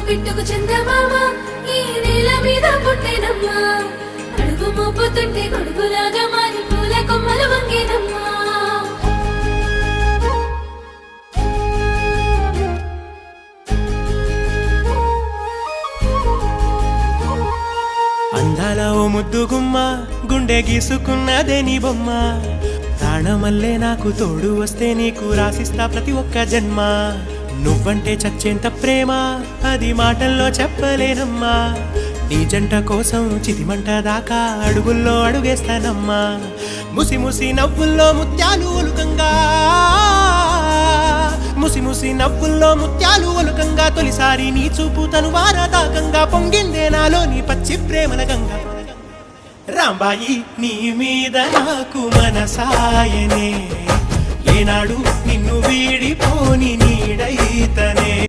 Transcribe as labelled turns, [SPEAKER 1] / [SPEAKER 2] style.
[SPEAKER 1] పిట్టుకు చందమామ ఈ నేల మీద పుట్టేనమ్మా అడుగు మోపుతుంటే గొడుగులాగా మారి పూల కొమ్మలు వంగేనమ్మా
[SPEAKER 2] అందాల ఓ ముద్దు గుమ్మ గుండె గీసుకున్నదే నీ బొమ్మ ప్రాణమల్లే నాకు తోడు వస్తే నీకు రాసిస్తా ప్రతి ఒక్క జన్మ నువ్వంటే చచ్చేంత ప్రేమ అది మాటల్లో చెప్పలేనమ్మా నీ జంట కోసం చితిమంట దాకా అడుగుల్లో అడుగేస్తానమ్మా ముసి ముసి నవ్వుల్లో ముత్యాలు ఒలుకంగా ముసి ముసి నవ్వుల్లో ముత్యాలు ఒలుకంగా తొలిసారి నీ చూపు తను వారదాకంగా పొంగిందే నాలో నీ పచ్చి ప్రేమల గంగా రాంబాయి నీ మీద నాకు మనసాయనే ఏనాడు నిన్ను వీడిపోని నీడైతనే